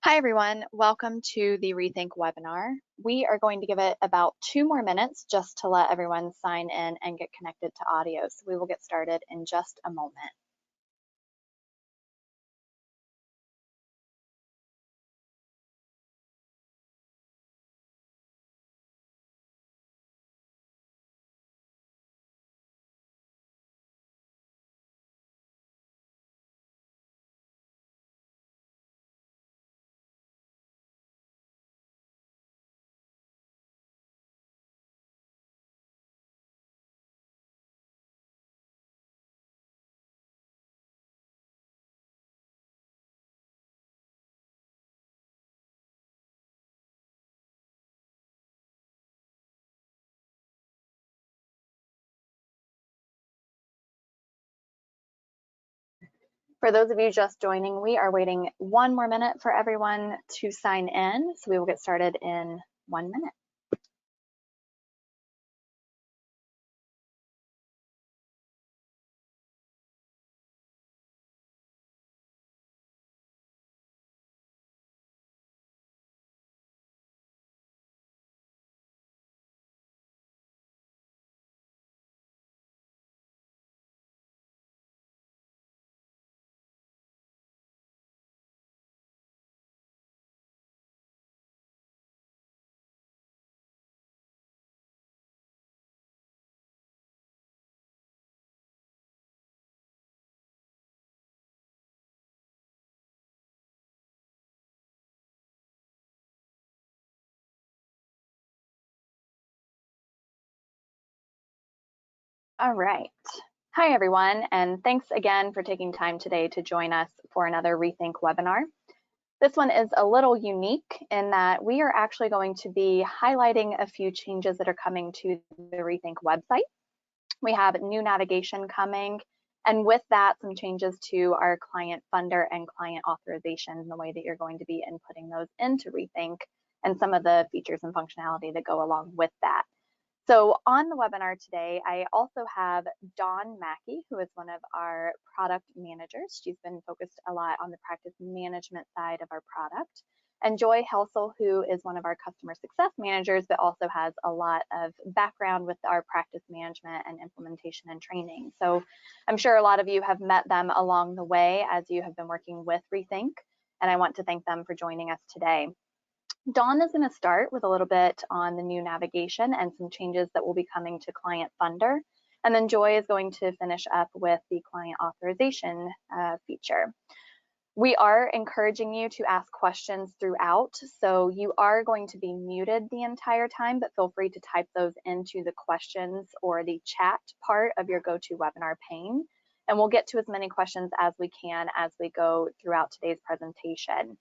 Hi everyone, welcome to the Rethink webinar. We are going to give it about 2 more minutes just to let everyone sign in and get connected to audio. So we will get started in just a moment. For those of you just joining, we are waiting 1 more minute for everyone to sign in. So we will get started in 1 minute. All right. Hi everyone, and thanks again for taking time today to join us for another Rethink webinar. This one is a little unique in that we are actually going to be highlighting a few changes that are coming to the Rethink website. We have new navigation coming, and with that, some changes to our client funder and client authorization and the way that you're going to be inputting those into Rethink and some of the features and functionality that go along with that. So on the webinar today, I also have Dawn Mackey, who is one of our product managers. She's been focused a lot on the practice management side of our product. And Joy Helsel, who is one of our customer success managers, but also has a lot of background with our practice management and implementation and training. So I'm sure a lot of you have met them along the way as you have been working with Rethink, and I want to thank them for joining us today. Dawn is going to start with a little bit on the new navigation and some changes that will be coming to Client Funder. And then Joy is going to finish up with the Client Authorization feature. We are encouraging you to ask questions throughout, so you are going to be muted the entire time, but feel free to type those into the questions or the chat part of your GoToWebinar pane. And we'll get to as many questions as we can as we go throughout today's presentation.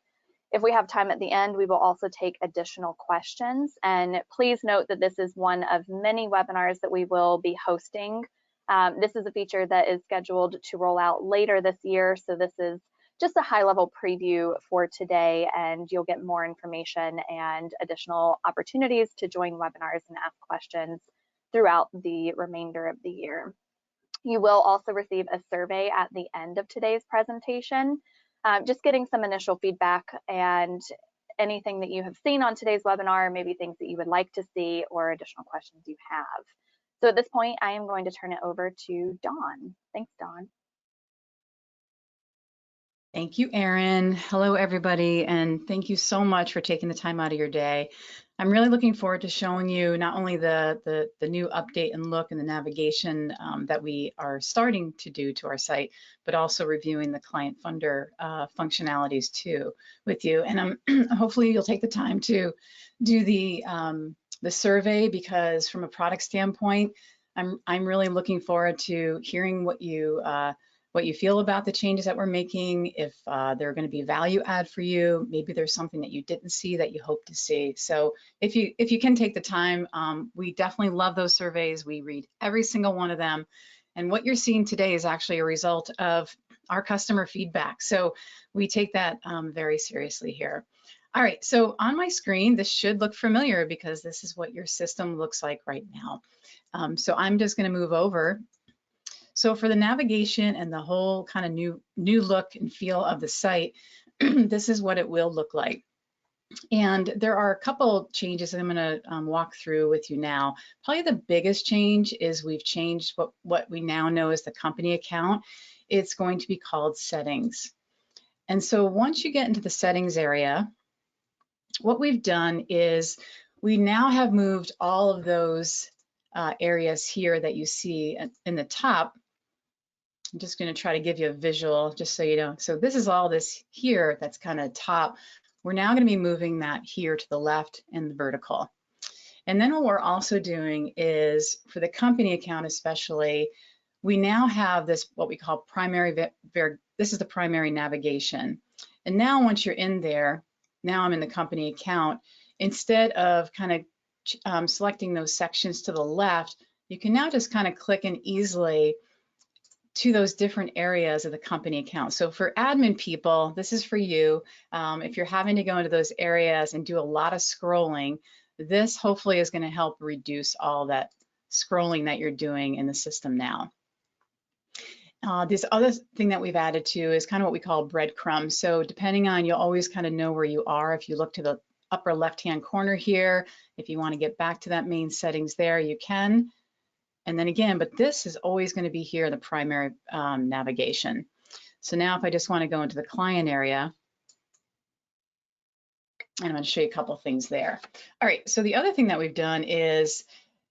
If we have time at the end, we will also take additional questions. And please note that this is one of many webinars that we will be hosting. This is a feature that is scheduled to roll out later this year. So this is just a high-level preview for today, and you'll get more information and additional opportunities to join webinars and ask questions throughout the remainder of the year. You will also receive a survey at the end of today's presentation. Just getting some initial feedback and anything that you have seen on today's webinar, maybe things that you would like to see or additional questions you have. So at this point, I am going to turn it over to Dawn. Thanks, Dawn. Thank you, Erin. Hello, everybody, and thank you so much for taking the time out of your day. I'm really looking forward to showing you not only the new update and look and the navigation that we are starting to do to our site, but also reviewing the client funder functionalities too with you. And hopefully you'll take the time to do the survey, because from a product standpoint, I'm really looking forward to hearing what you feel about the changes that we're making, if they're going to be value add for you. Maybe there's something that you didn't see that you hope to see. So if you can take the time, we definitely love those surveys. We read every single one of them. And what you're seeing today is actually a result of our customer feedback. So we take that very seriously here. All right, so on my screen, this should look familiar because this is what your system looks like right now. So I'm just going to move over. So for the navigation and the whole kind of new look and feel of the site, this is what it will look like. And there are a couple changes that I'm going to walk through with you now. Probably the biggest change is we've changed what we now know as the company account. It's going to be called settings. And so once you get into the settings area, what we've done is we now have moved all of those areas here that you see in the top. I'm just going to try to give you a visual just so you know. So this is all this here that's kind of top. We're now going to be moving that here to the left in the vertical. And then what we're also doing is for the company account especially, we now have this what we call primary, this is the primary navigation. And now once you're in there, now I'm in the company account, instead of kind of selecting those sections to the left, you can now just kind of click in easily to those different areas of the company account. So for admin people, this is for you. If you're having to go into those areas and do a lot of scrolling, this hopefully is going to help reduce all that scrolling that you're doing in the system now. This other thing that we've added to is kind of what we call breadcrumbs. So depending on, you'll always kind of know where you are. If you look to the upper left-hand corner here, if you want to get back to that main settings there, you can. And then again, but this is always going to be here in the primary navigation. So now if I just want to go into the client area, and I'm going to show you a couple of things there. All right, so the other thing that we've done is,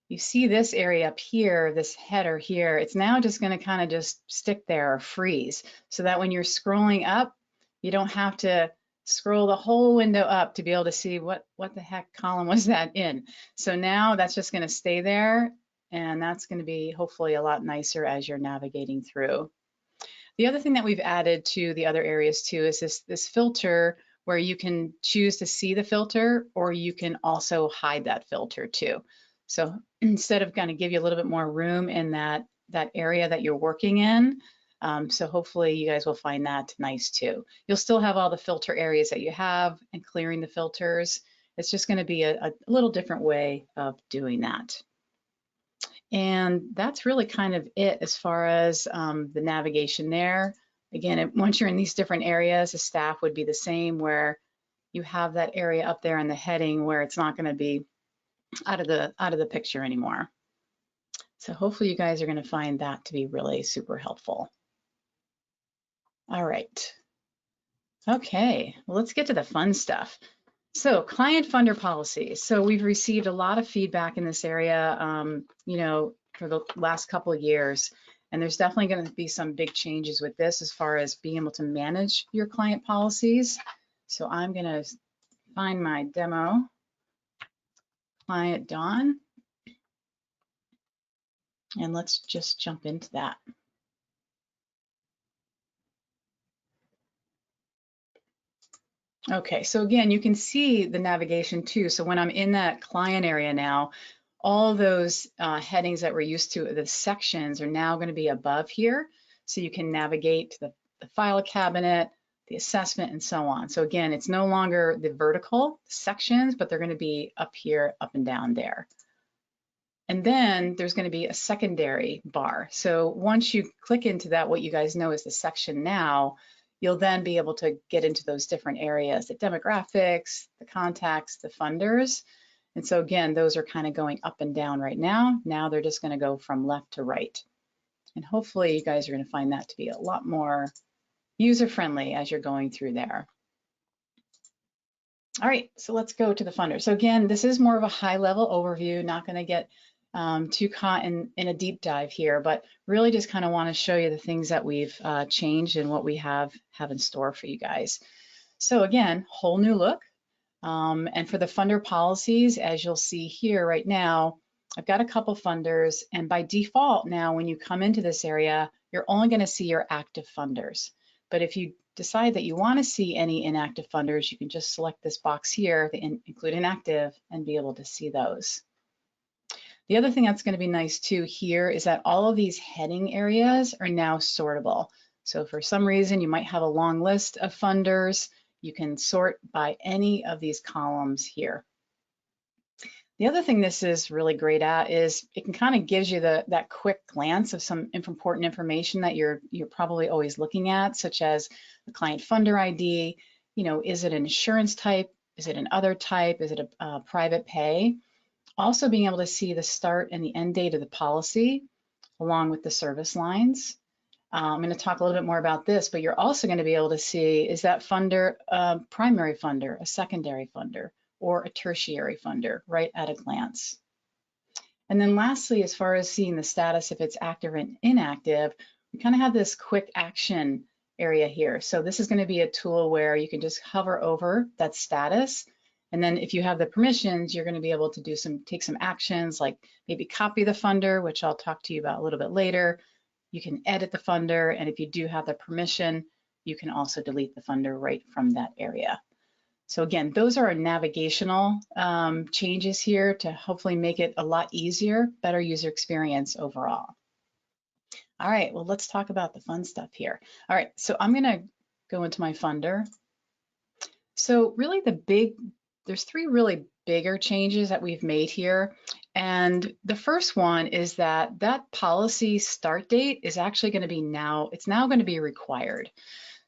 you see this area up here, this header here, it's now just going to kind of just stick there or freeze, so that when you're scrolling up, you don't have to scroll the whole window up to be able to see what the heck column was that in. So now that's just going to stay there, and that's going to be hopefully a lot nicer as you're navigating through. The other thing that we've added to the other areas too is this filter, where you can choose to see the filter, or you can also hide that filter too. So instead of kind of give you a little bit more room in that area that you're working in, so hopefully you guys will find that nice too. You'll still have all the filter areas that you have and clearing the filters. It's just going to be a little different way of doing that. And that's really kind of it as far as the navigation there. Again, once you're in these different areas, the staff would be the same, where you have that area up there in the heading where it's not going to be out of the picture anymore. So hopefully you guys are going to find that to be really super helpful. All right. Okay, well, let's get to the fun stuff. So client funder policies. So we've received a lot of feedback in this area, you know, for the last couple of years, and there's definitely going to be some big changes with this as far as being able to manage your client policies. So I'm going to find my demo, client Dawn, and let's just jump into that. Okay, so again, you can see the navigation too. So when I'm in that client area now, all those headings that we're used to, the sections, are now going to be above here. So you can navigate to the file cabinet, the assessment, and so on. So again, it's no longer the vertical sections, but they're going to be up here, up and down there. And then there's going to be a secondary bar. So once you click into that, what you guys know is the section now, you'll then be able to get into those different areas, the demographics, the contacts, the funders. And so again, those are kind of going up and down right now. Now they're just going to go from left to right. And hopefully you guys are going to find that to be a lot more user-friendly as you're going through there. All right, so let's go to the funder. So again, this is more of a high-level overview, not going to get too caught in a deep dive here, but really just kind of want to show you the things that we've changed and what we have in store for you guys. So again, whole new look. And for the funder policies, as you'll see here right now, I've got a couple funders, and by default now, when you come into this area, you're only going to see your active funders. But if you decide that you want to see any inactive funders, you can just select this box here, the include inactive, and be able to see those. The other thing that's going to be nice too here is that all of these heading areas are now sortable. So for some reason, you might have a long list of funders. You can sort by any of these columns here. The other thing this is really great at is it can kind of gives you that quick glance of some important information that you're probably always looking at, such as the client funder ID. is it an insurance type? Is it an other type? Is it a private pay? Also being able to see the start and the end date of the policy along with the service lines. I'm going to talk a little bit more about this, but you're also going to be able to see, is that funder a primary funder, a secondary funder, or a tertiary funder right at a glance. And then lastly, as far as seeing the status, if it's active and inactive, we kind of have this quick action area here. So this is going to be a tool where you can just hover over that status. And then if you have the permissions, you're going to be able to take some actions, like maybe copy the funder, which I'll talk to you about a little bit later. You can edit the funder, and if you do have the permission, you can also delete the funder right from that area. So again, those are our navigational changes here to hopefully make it a lot easier, better user experience overall. All right, well, let's talk about the fun stuff here. All right, so I'm gonna go into my funder. So really there's three really bigger changes that we've made here. And the first one is that policy start date is actually gonna be it's now gonna be required.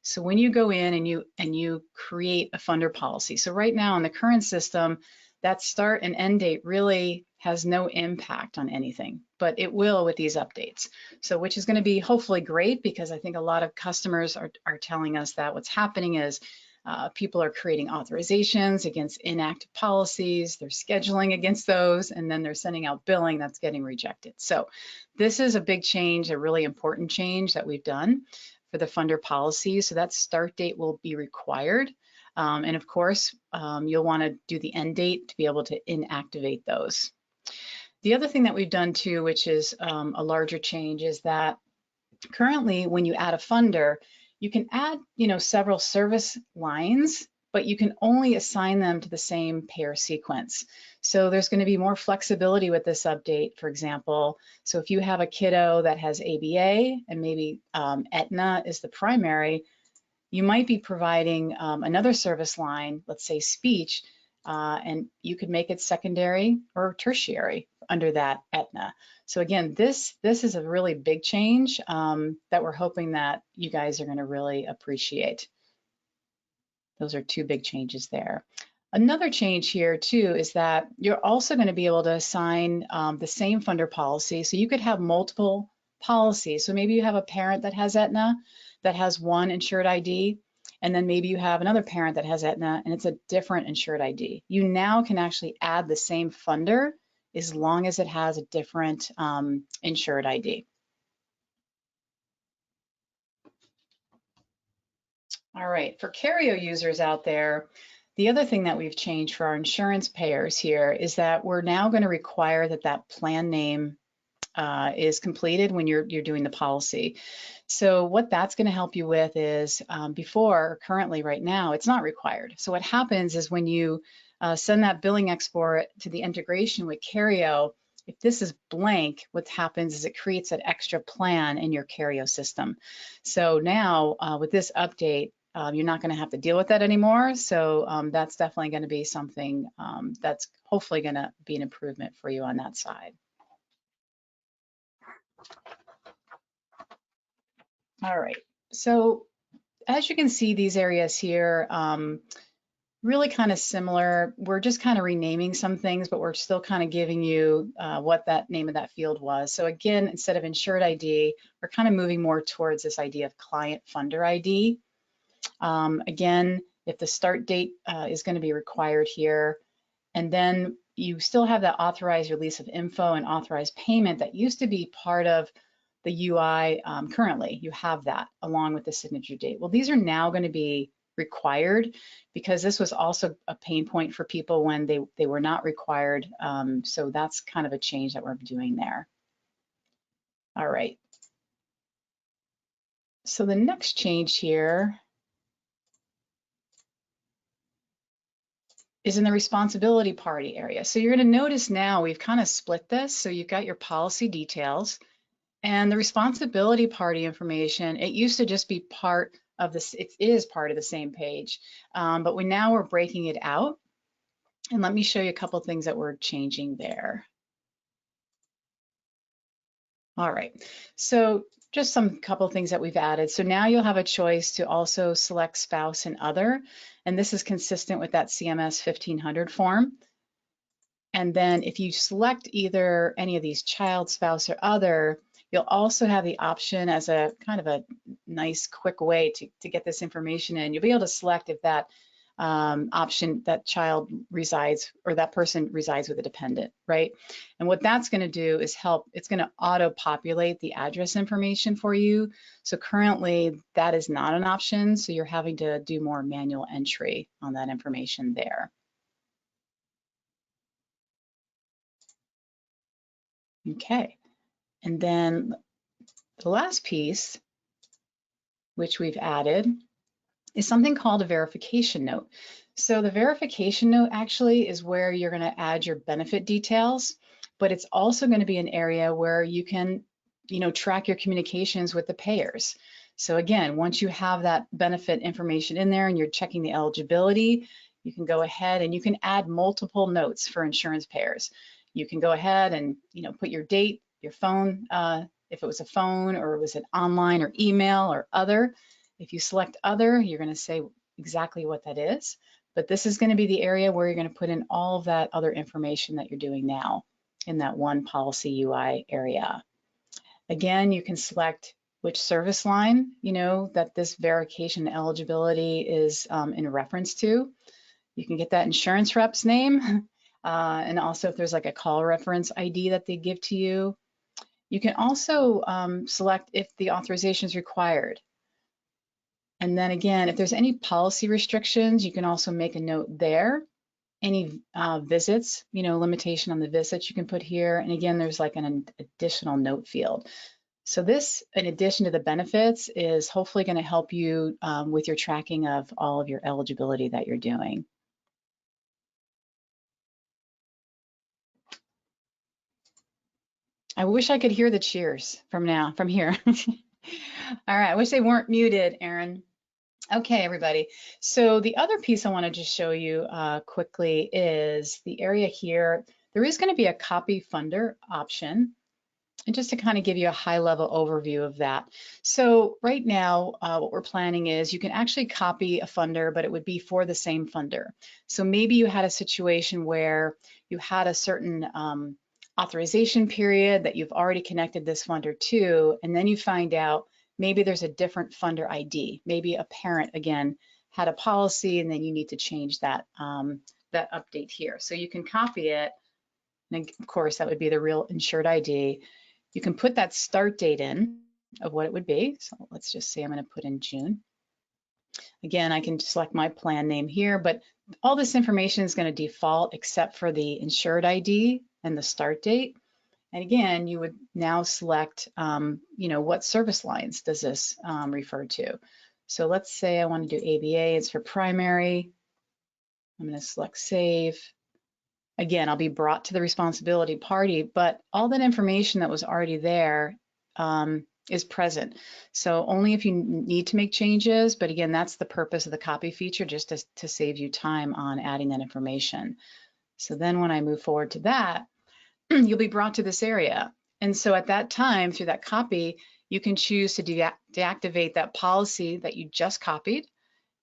So when you go in and you create a funder policy, so right now in the current system, that start and end date really has no impact on anything, but it will with these updates. So which is going to be hopefully great, because I think a lot of customers are telling us that what's happening is people are creating authorizations against inactive policies, they're scheduling against those, and then they're sending out billing that's getting rejected. So this is a big change, a really important change that we've done for the funder policy. So that start date will be required. And of course, you'll want to do the end date to be able to inactivate those. The other thing that we've done too, which is a larger change, is that currently when you add a funder, you can add several service lines, but you can only assign them to the same payer sequence. So there's going to be more flexibility with this update, for example. So if you have a kiddo that has ABA and maybe Aetna is the primary, you might be providing another service line, let's say speech, and you could make it secondary or tertiary under that Aetna. So again, this is a really big change that we're hoping that you guys are going to really appreciate. Those are two big changes there. Another change here too is that you're also going to be able to assign the same funder policy. So you could have multiple policies. So maybe you have a parent that has Aetna that has one insured ID, and then maybe you have another parent that has Aetna and it's a different insured ID. You now can actually add the same funder as long as it has a different insured ID. All right, for Cario users out there, the other thing that we've changed for our insurance payers here is that we're now going to require that plan name is completed when you're doing the policy. So what that's going to help you with is currently right now, it's not required. So what happens is when you send that billing export to the integration with Cario, if this is blank, what happens is it creates an extra plan in your Cario system. So now with this update, you're not going to have to deal with that anymore. So that's definitely going to be something that's hopefully going to be an improvement for you on that side. All right, so as you can see, these areas here, really kind of similar. We're just kind of renaming some things, but we're still kind of giving you what that name of that field was. So again, instead of insured ID, we're kind of moving more towards this idea of client funder ID. Again, if the start date is going to be required here, and then you still have that authorized release of info and authorized payment that used to be part of the UI currently. You have that along with the signature date. Well, these are now going to be required because this was also a pain point for people when they were not required. So that's kind of a change that we're doing there. All right. So the next change here is in the responsibility party area. So you're going to notice now we've kind of split this. So you've got your policy details and the responsibility party information. It used to just be part of this, it is part of the same page, but we're breaking it out. And let me show you a couple of things that we're changing there. All right, so just some couple things that we've added. So now you'll have a choice to also select spouse and other, and this is consistent with that CMS 1500 form. And then if you select either any of these child, spouse, or other, you'll also have the option as a kind of a nice quick way to get this information in. You'll be able to select if that option, that child resides or that person resides with a dependent, right? And what that's going to do is help, it's going to auto-populate the address information for you. So currently that is not an option, so you're having to do more manual entry on that information there. Okay, and then the last piece, which we've added, is something called a verification note. So the verification note actually is where you're going to add your benefit details, but it's also going to be an area where you can, track your communications with the payers. So again, once you have that benefit information in there and you're checking the eligibility, you can go ahead and you can add multiple notes for insurance payers. You can go ahead and, put your date, your phone, if it was a phone or was it online or email or other. If you select other, you're going to say exactly what that is, but this is going to be the area where you're going to put in all of that other information that you're doing now in that one policy UI area. Again, you can select which service line, that this verification eligibility is in reference to. You can get that insurance rep's name, and also if there's like a call reference ID that they give to you. You can also select if the authorization is required. And then again, if there's any policy restrictions, you can also make a note there. Any visits, limitation on the visits you can put here. And again, there's like an additional note field. So this, in addition to the benefits, is hopefully going to help you with your tracking of all of your eligibility that you're doing. I wish I could hear the cheers from here. All right, I wish they weren't muted, Erin. Okay, everybody. So the other piece I want to just show you quickly is the area here. There is going to be a copy funder option. And just to kind of give you a high level overview of that. So right now, what we're planning is you can actually copy a funder, but it would be for the same funder. So maybe you had a situation where you had a certain authorization period that you've already connected this funder to, and then you find out maybe there's a different funder ID. Maybe a parent, again, had a policy and then you need to change that, that update here. So you can copy it. And of course, that would be the real insured ID. You can put that start date in of what it would be. So let's just say I'm going to put in June. Again, I can select my plan name here, but all this information is going to default except for the insured ID and the start date. And again, you would now select, what service lines does this refer to? So let's say I want to do ABA, it's for primary. I'm going to select save. Again, I'll be brought to the responsibility party, but all that information that was already there is present. So only if you need to make changes, but again, that's the purpose of the copy feature, just to save you time on adding that information. So then when I move forward to that, you'll be brought to this area. And so at that time, through that copy, you can choose to deactivate that policy that you just copied.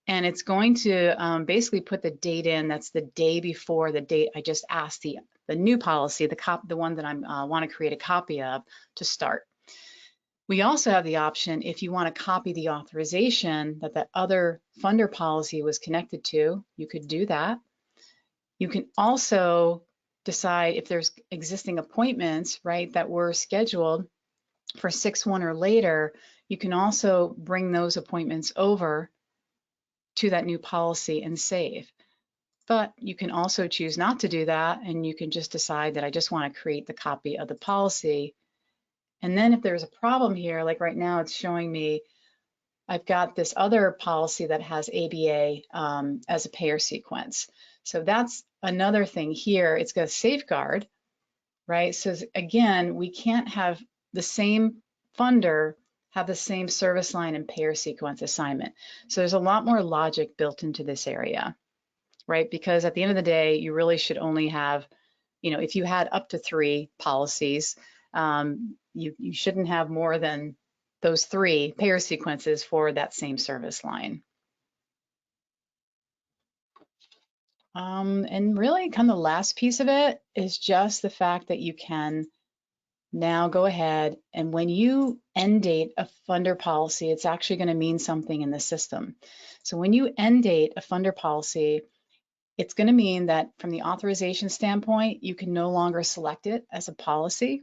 And it's going to basically put the date in that's the day before the date I just asked the new policy, the one that I want to create a copy of, to start. We also have the option, if you want to copy the authorization that other funder policy was connected to, you could do that. You can also decide if there's existing appointments, right, that were scheduled for 6/1 or later, you can also bring those appointments over to that new policy and save. But you can also choose not to do that, and you can just decide that I just want to create the copy of the policy. And then if there's a problem here, like right now it's showing me I've got this other policy that has ABA as a payer sequence. So that's another thing here. It's got a safeguard, right? So again, we can't have the same funder have the same service line and payer sequence assignment. So there's a lot more logic built into this area, right? Because at the end of the day, you really should only have, if you had up to 3 policies, you shouldn't have more than those 3 payer sequences for that same service line. And really kind of the last piece of it is just the fact that you can now go ahead and when you end date a funder policy, it's actually going to mean something in the system. So when you end date a funder policy, it's going to mean that from the authorization standpoint, you can no longer select it as a policy.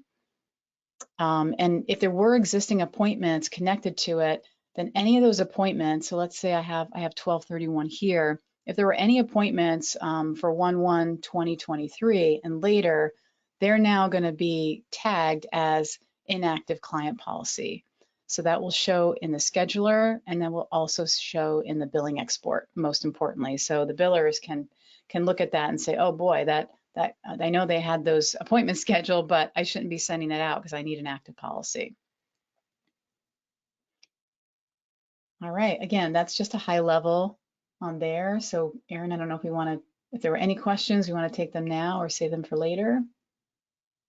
And if there were existing appointments connected to it, then any of those appointments, so let's say I have 1231 here, if there were any appointments for 1/1/2023 and later, they're now going to be tagged as inactive client policy. So that will show in the scheduler, and then will also show in the billing export, most importantly. So the billers can look at that and say, oh boy, that I know they had those appointments scheduled, but I shouldn't be sending that out because I need an active policy. All right, again, that's just a high level on there. So Erin, I don't know if there were any questions, we want to take them now or save them for later.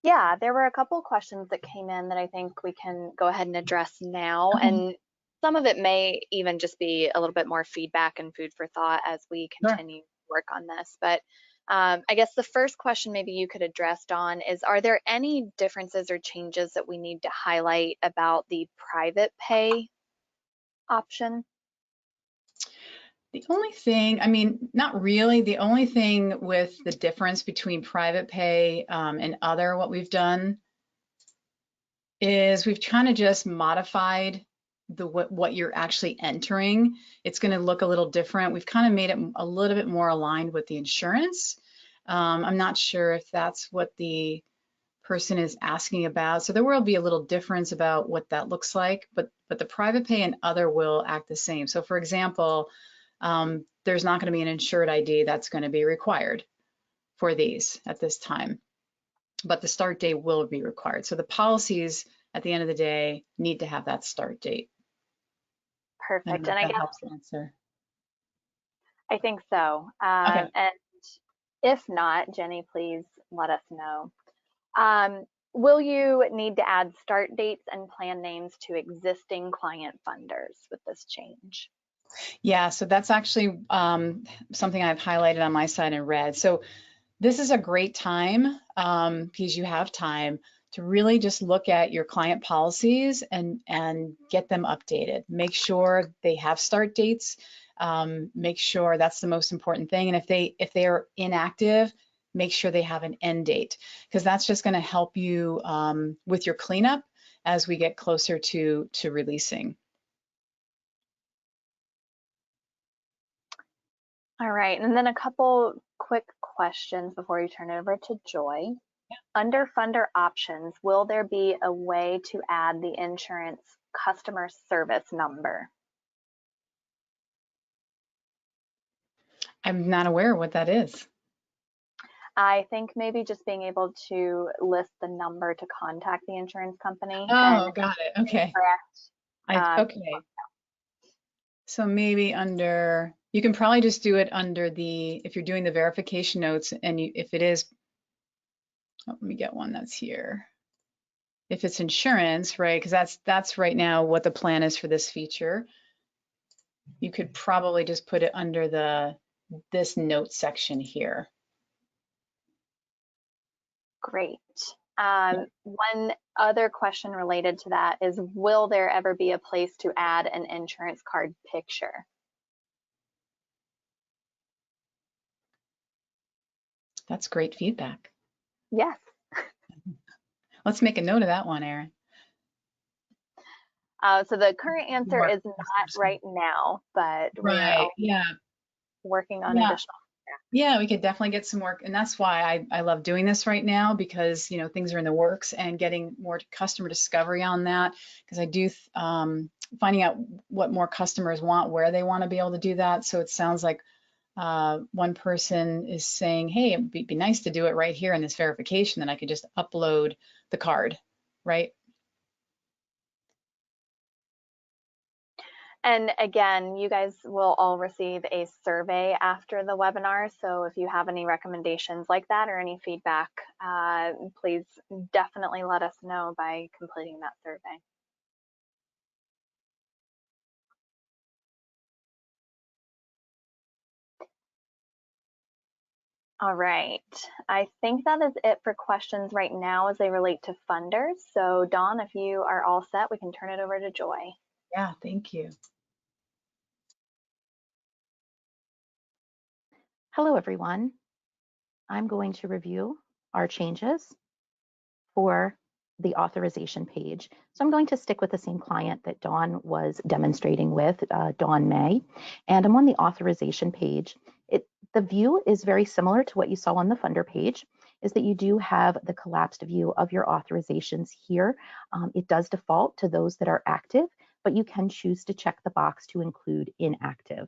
Yeah, there were a couple questions that came in that I think we can go ahead and address now. Okay. And some of it may even just be a little bit more feedback and food for thought as we continue to work on this. But I guess the first question maybe you could address, Dawn, is are there any differences or changes that we need to highlight about the private pay option? The only thing, I mean, not really. The only thing with the difference between private pay and other, what we've done is we've kind of just modified what you're actually entering. It's going to look a little different. We've kind of made it a little bit more aligned with the insurance. I'm not sure if that's what the person is asking about. So there will be a little difference about what that looks like, but the private pay and other will act the same. So for example, there's not going to be an insured ID that's going to be required for these at this time, but the start date will be required. So the policies at the end of the day need to have that start date. Perfect. And And that helps answer. I think so. Okay. And if not, Jenny, please let us know. Will you need to add start dates and plan names to existing client funders with this change? Yeah, so that's actually something I've highlighted on my side in red. So this is a great time because you have time to really just look at your client policies and get them updated. Make sure they have start dates. Make sure that's the most important thing. And if they are inactive, make sure they have an end date because that's just going to help you with your cleanup as we get closer to releasing. All right, and then a couple quick questions before you turn it over to Joy. Under funder options, will there be a way to add the insurance customer service number? I'm not aware what that is. I think maybe just being able to list the number to contact the insurance company. Oh, And got it. Okay. correct. Okay. So maybe under, you can probably just do it under the, if you're doing the verification notes and if it is, oh, let me get one that's here. If it's insurance, right? Because that's right now what the plan is for this feature. You could probably just put it under this note section here. Great. One other question related to that is, will there ever be a place to add an insurance card picture? That's great feedback. Yes. Let's make a note of that one, Erin. So the current answer is not right now, but Right. Yeah. working on Yeah. additional. Yeah, we could definitely get some work. And that's why I love doing this right now because, you know, things are in the works and getting more customer discovery on that. Because I do finding out what more customers want, where they want to be able to do that. So it sounds like one person is saying, hey, it'd be nice to do it right here in this verification, then I could just upload the card, right? And again, you guys will all receive a survey after the webinar. So if you have any recommendations like that or any feedback, please definitely let us know by completing that survey. All right. I think that is it for questions right now as they relate to funders. So Dawn, if you are all set, we can turn it over to Joy. Yeah, thank you. Hello, everyone. I'm going to review our changes for the authorization page. So I'm going to stick with the same client that Dawn was demonstrating with, Dawn May, and I'm on the authorization page. The view is very similar to what you saw on the funder page, is that you do have the collapsed view of your authorizations here. It does default to those that are active, but you can choose to check the box to include inactive.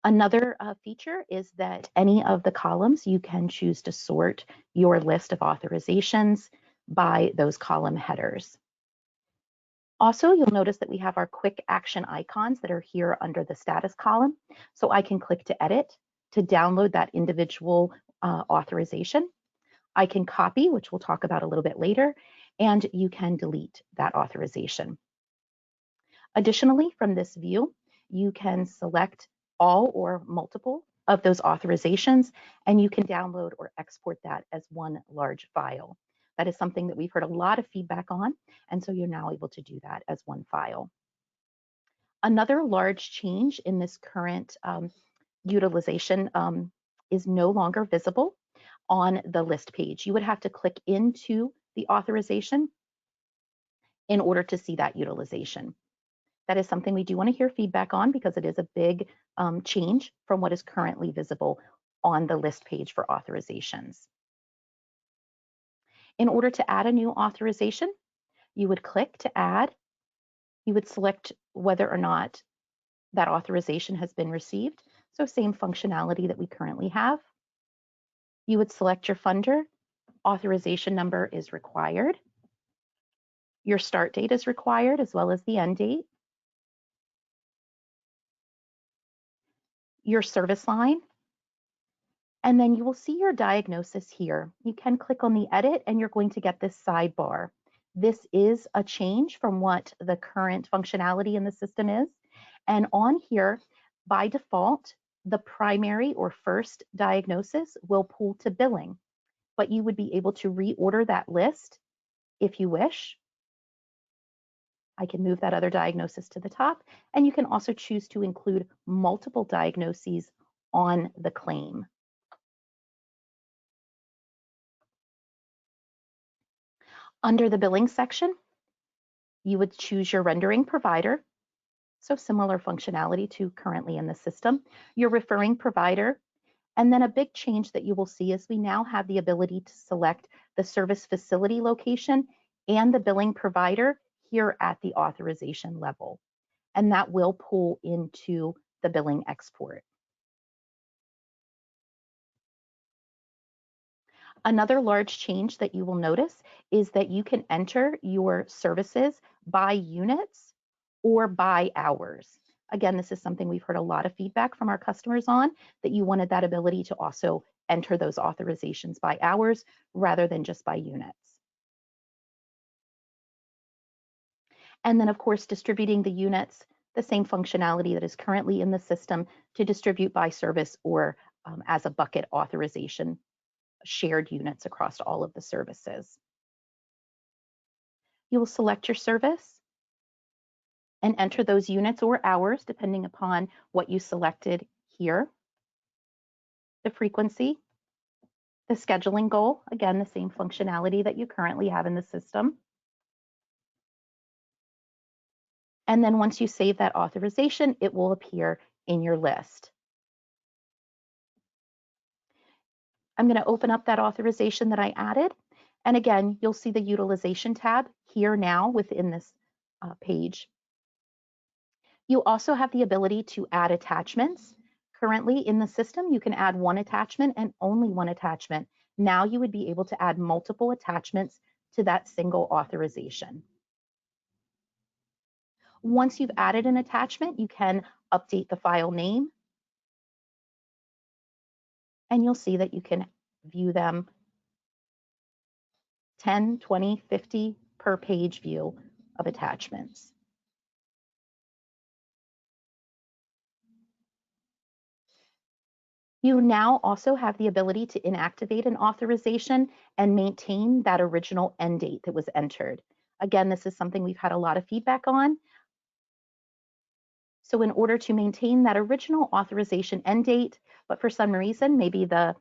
Another feature is that any of the columns, you can choose to sort your list of authorizations by those column headers. Also, you'll notice that we have our quick action icons that are here under the status column. So I can click to edit to download that individual authorization. I can copy, which we'll talk about a little bit later, and you can delete that authorization. Additionally, from this view, you can select all or multiple of those authorizations, and you can download or export that as one large file. That is something that we've heard a lot of feedback on, and so you're now able to do that as one file. Another large change in this current utilization is no longer visible on the list page. You would have to click into the authorization in order to see that utilization. That is something we do want to hear feedback on because it is a big change from what is currently visible on the list page for authorizations. In order to add a new authorization, you would click to add. You would select whether or not that authorization has been received. So same functionality that we currently have. You would select your funder. Authorization number is required. Your start date is required as well as the end date. Your service line. And then you will see your diagnosis here. You can click on the edit and you're going to get this sidebar. This is a change from what the current functionality in the system is. And on here, by default, the primary or first diagnosis will pull to billing, but you would be able to reorder that list if you wish. I can move that other diagnosis to the top, and you can also choose to include multiple diagnoses on the claim. Under the billing section, you would choose your rendering provider, so similar functionality to currently in the system, your referring provider, and then a big change that you will see is we now have the ability to select the service facility location and the billing provider here at the authorization level, and that will pull into the billing export. Another large change that you will notice is that you can enter your services by units or by hours. Again, this is something we've heard a lot of feedback from our customers on, that you wanted that ability to also enter those authorizations by hours rather than just by units. And then, of course, distributing the units, the same functionality that is currently in the system to distribute by service or as a bucket authorization, shared units across all of the services. You will select your service and enter those units or hours depending upon what you selected here. The frequency, the scheduling goal, again, the same functionality that you currently have in the system. And then once you save that authorization, it will appear in your list. I'm going to open up that authorization that I added. And again, you'll see the utilization tab here now within this page. You also have the ability to add attachments. Currently in the system, you can add one attachment and only one attachment. Now you would be able to add multiple attachments to that single authorization. Once you've added an attachment, you can update the file name, and you'll see that you can view them 10, 20, 50 per page view of attachments. You now also have the ability to inactivate an authorization and maintain that original end date that was entered. Again, this is something we've had a lot of feedback on. So in order to maintain that original authorization end date, but for some reason, maybe the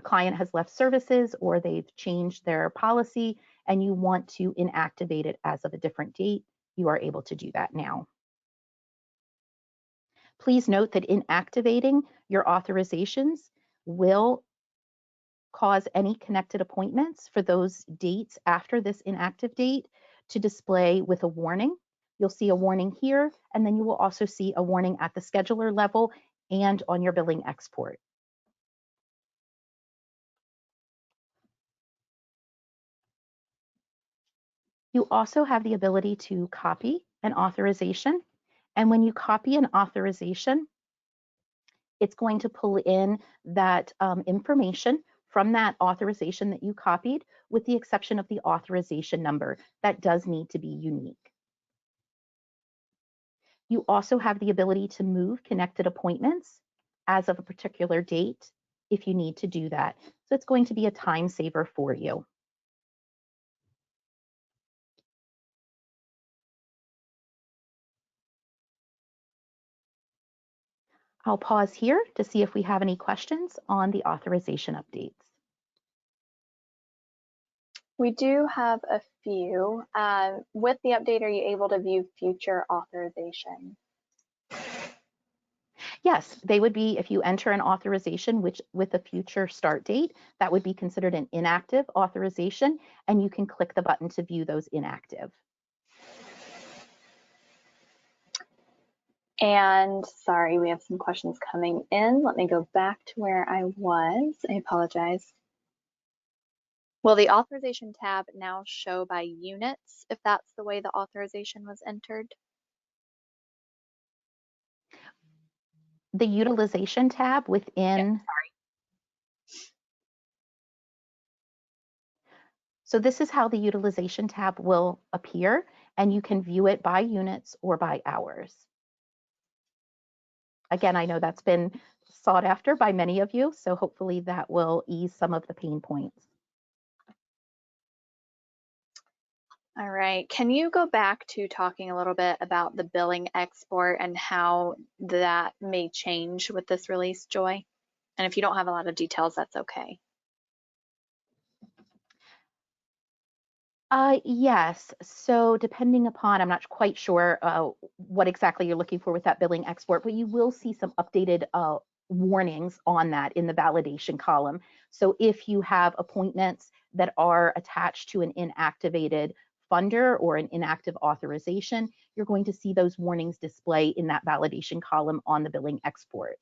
client has left services or they've changed their policy and you want to inactivate it as of a different date, you are able to do that now. Please note that inactivating your authorizations will cause any connected appointments for those dates after this inactive date to display with a warning. You'll see a warning here, and then you will also see a warning at the scheduler level and on your billing export. You also have the ability to copy an authorization, and when you copy an authorization, it's going to pull in that information from that authorization that you copied, with the exception of the authorization number. That does need to be unique. You also have the ability to move connected appointments as of a particular date if you need to do that. So it's going to be a time saver for you. I'll pause here to see if we have any questions on the authorization updates. We do have a few. With the update, are you able to view future authorizations? Yes, they would be, if you enter an authorization with a future start date, that would be considered an inactive authorization, and you can click the button to view those inactive. And sorry, we have some questions coming in. Let me go back to where I was. I apologize. Will the authorization tab now show by units if that's the way the authorization was entered? The utilization tab within, so this is how the utilization tab will appear, and you can view it by units or by hours. Again, I know that's been sought after by many of you, so hopefully that will ease some of the pain points. All right, can you go back to talking a little bit about the billing export and how that may change with this release, Joy? And if you don't have a lot of details, that's okay. Yes, so depending upon, I'm not quite sure what exactly you're looking for with that billing export, but you will see some updated warnings on that in the validation column. So if you have appointments that are attached to an inactivated funder or an inactive authorization, you're going to see those warnings display in that validation column on the billing export.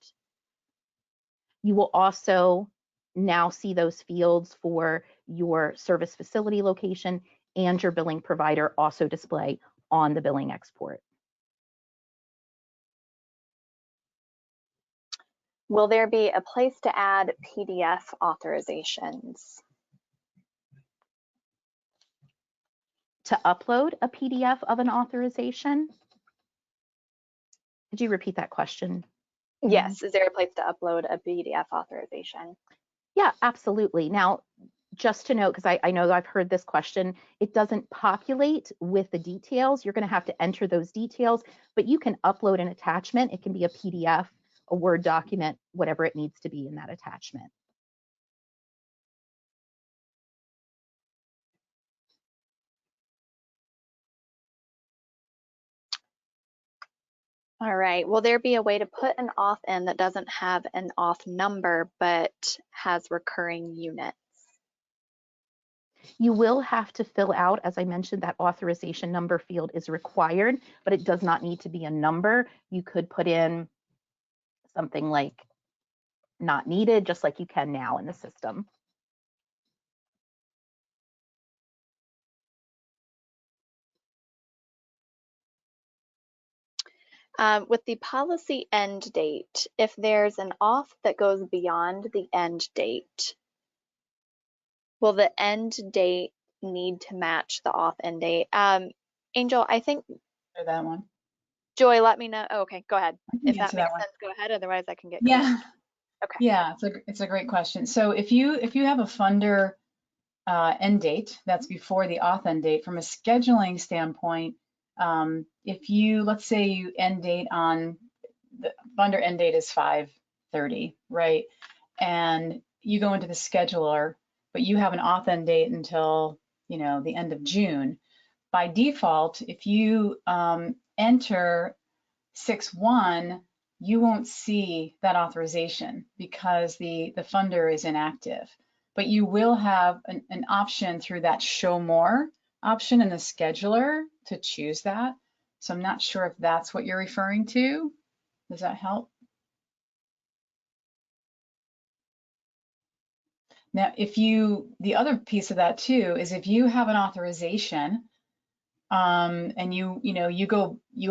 You will also now see those fields for your service facility location and your billing provider also display on the billing export. Will there be a place to add PDF authorizations? To upload a PDF of an authorization? Could you repeat that question? Yes, is there a place to upload a PDF authorization? Yeah, absolutely. Now, just to note, because I know I've heard this question, it doesn't populate with the details. You're going to have to enter those details, but you can upload an attachment. It can be a PDF, a Word document, whatever it needs to be in that attachment. All right, will there be a way to put an auth in that doesn't have an auth number but has recurring units? You will have to fill out, as I mentioned, that authorization number field is required, but it does not need to be a number. You could put in something like not needed, just like you can now in the system. With the policy end date, if there's an auth that goes beyond the end date, will the end date need to match the auth end date? Angel, I think For that one. Joy, let me know. Oh, okay, go ahead. I can If that answer makes that one. sense, go ahead. Otherwise, I can get Yeah. going. Okay. Yeah, it's a great question. So if you have a funder end date that's before the auth end date, from a scheduling standpoint, if you, let's say you end date on, the funder end date is 5/30, right? And you go into the scheduler, but you have an auth end date until, you know, the end of June. By default, if you enter 6/1, you won't see that authorization because the funder is inactive. But you will have an option through that show more option in the scheduler to choose that. So I'm not sure if that's what you're referring to. Does that help? Now, the other piece of that too is if you have an authorization and you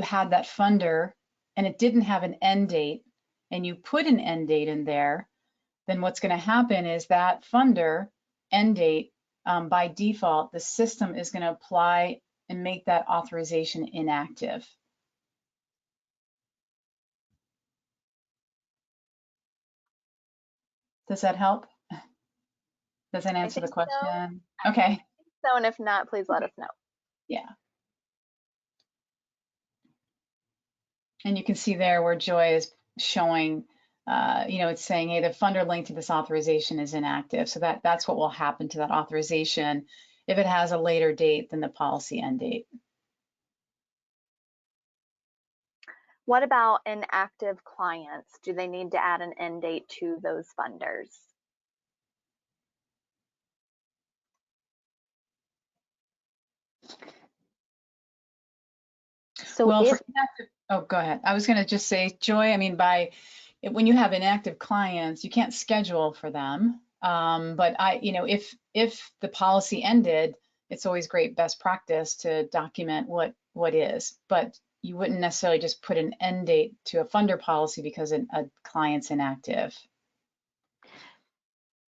had that funder and it didn't have an end date and you put an end date in there, then what's going to happen is that funder end date, by default, the system is going to apply and make that authorization inactive. Does that help? Does that answer the question? So. Okay. So, and if not, please let us know. Yeah. And you can see there where Joy is showing, it's saying, hey, the funder linked to this authorization is inactive. So that's what will happen to that authorization if it has a later date than the policy end date. What about inactive clients? Do they need to add an end date to those funders? So well, for inactive, oh, go ahead. I was going to just say, Joy, I mean, when you have inactive clients, you can't schedule for them. But if the policy ended, it's always great best practice to document what is. But you wouldn't necessarily just put an end date to a funder policy because a client's inactive.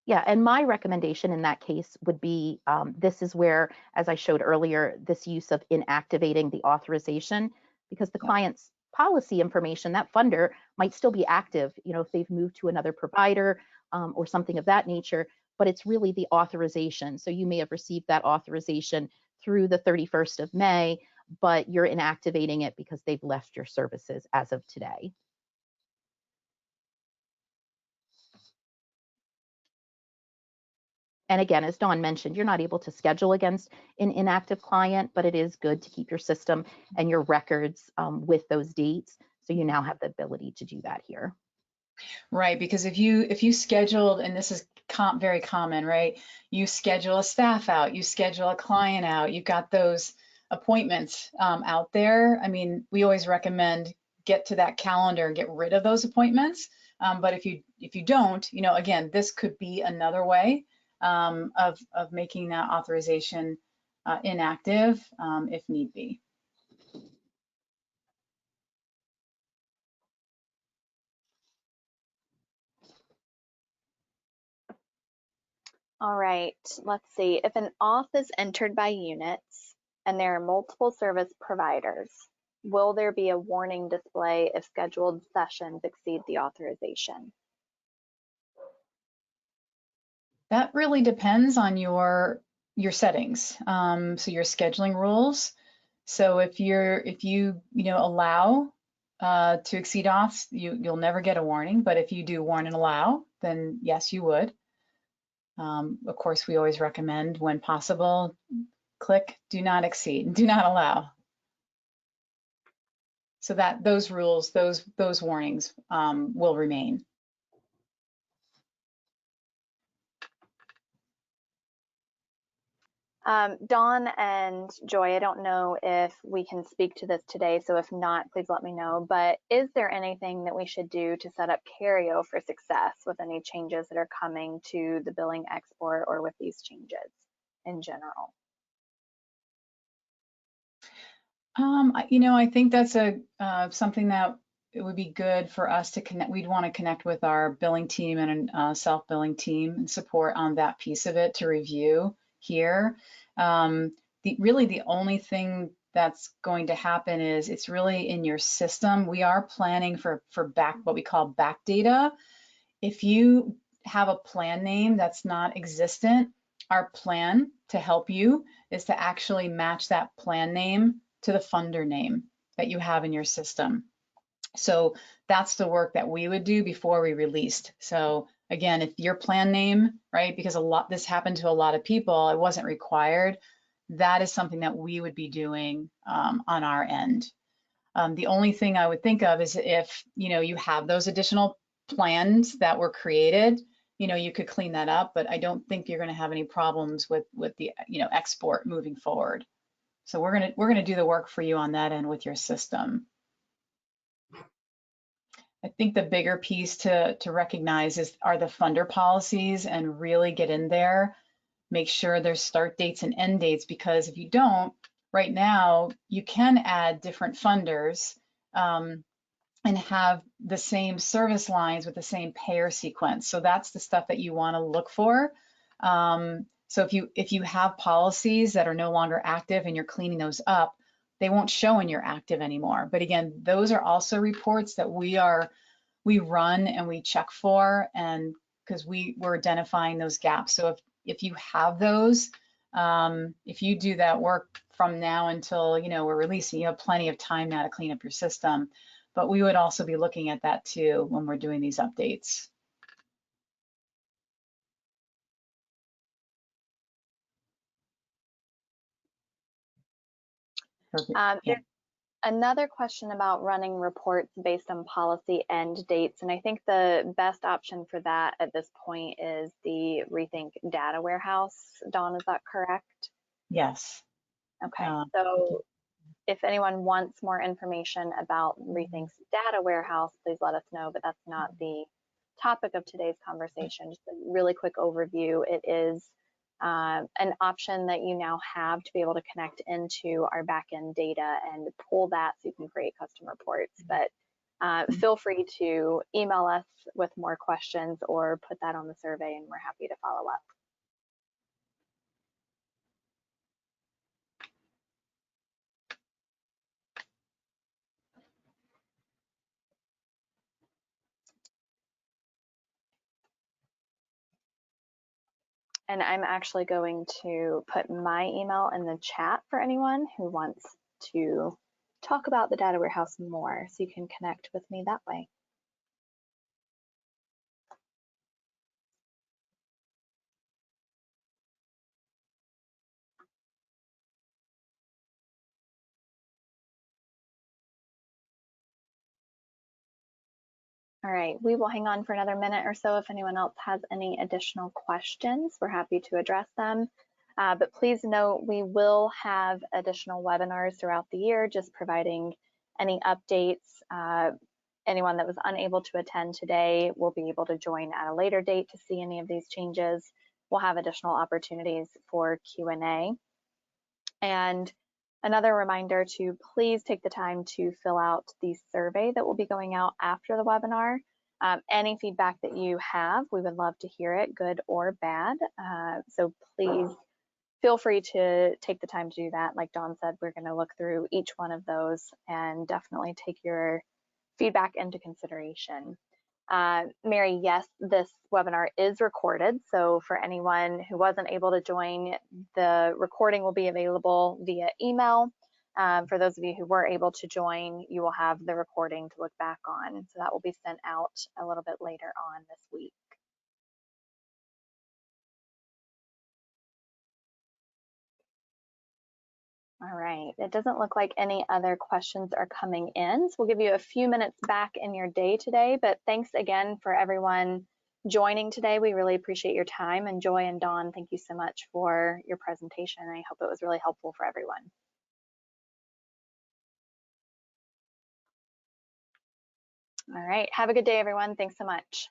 Yeah, and my recommendation in that case would be, this is where, as I showed earlier, this use of inactivating the authorization, because the client's policy information, that funder might still be active, if they've moved to another provider or something of that nature, but it's really the authorization. So you may have received that authorization through the 31st of May, but you're inactivating it because they've left your services as of today. And again, as Dawn mentioned, you're not able to schedule against an inactive client, but it is good to keep your system and your records with those dates. So you now have the ability to do that here. Right, because if you scheduled, and this is very common, right? You schedule a staff out, you schedule a client out, you've got those appointments out there. I mean, we always recommend get to that calendar and get rid of those appointments. But if you don't, again, this could be another way of making that authorization inactive if need be. All right, let's see. If an auth is entered by units and there are multiple service providers, will there be a warning display if scheduled sessions exceed the authorization? That really depends on your settings. So your scheduling rules. So if you allow to exceed auths, you'll never get a warning. But if you do warn and allow, then yes, you would. Of course, we always recommend when possible, click do not exceed, do not allow. So that those rules, those warnings will remain. Dawn and Joy, I don't know if we can speak to this today, so if not, please let me know. But is there anything that we should do to set up Cario for success with any changes that are coming to the billing export or with these changes in general? I think that's something that it would be good for us to connect. We'd want to connect with our billing team and self-billing team and support on that piece of it to review here. Really the only thing that's going to happen is it's really in your system. We are planning for what we call back data If you have a plan name that's not existent, our plan to help you is to actually match that plan name to the funder name that you have in your system. So that's the work that we would do before we released. So again, if your plan name, right, because this happened to a lot of people, it wasn't required, that is something that we would be doing on our end. The only thing I would think of is if, you have those additional plans that were created, you could clean that up, but I don't think you're going to have any problems with the, export moving forward. So we're going to do the work for you on that end with your system. I think the bigger piece to recognize are the funder policies, and really get in there, make sure there's start dates and end dates, because if you don't, right now, you can add different funders and have the same service lines with the same payer sequence. So that's the stuff that you want to look for. So if you have policies that are no longer active and you're cleaning those up, they won't show in your active anymore. But again, those are also reports that we run and we check for, and because we're identifying those gaps. So if you have those, if you do that work from now until we're releasing, you have plenty of time now to clean up your system. But we would also be looking at that too when we're doing these updates. There's another question about running reports based on policy end dates, and I think the best option for that at this point is the Rethink data warehouse. Dawn, is that correct? Yes. Okay, so if anyone wants more information about Rethink's data warehouse, please let us know, but that's not the topic of today's conversation. Just a really quick overview. It is an option that you now have to be able to connect into our backend data and pull that so you can create custom reports. But feel free to email us with more questions or put that on the survey, and we're happy to follow up. And I'm actually going to put my email in the chat for anyone who wants to talk about the data warehouse more, so you can connect with me that way. All right, we will hang on for another minute or so. If anyone else has any additional questions, we're happy to address them. But please note, we will have additional webinars throughout the year, just providing any updates. Anyone that was unable to attend today will be able to join at a later date to see any of these changes. We'll have additional opportunities for Q&A. And another reminder to please take the time to fill out the survey that will be going out after the webinar. Any feedback that you have, we would love to hear it, good or bad. So please feel free to take the time to do that. Like Dawn said, we're going to look through each one of those and definitely take your feedback into consideration. Mary, yes, this webinar is recorded. So for anyone who wasn't able to join, the recording will be available via email. For those of you who were able to join, you will have the recording to look back on. So that will be sent out a little bit later on this week. All right, it doesn't look like any other questions are coming in. So we'll give you a few minutes back in your day today, but thanks again for everyone joining today. We really appreciate your time. And Joy and Dawn, thank you so much for your presentation. I hope it was really helpful for everyone. All right, have a good day, everyone. Thanks so much.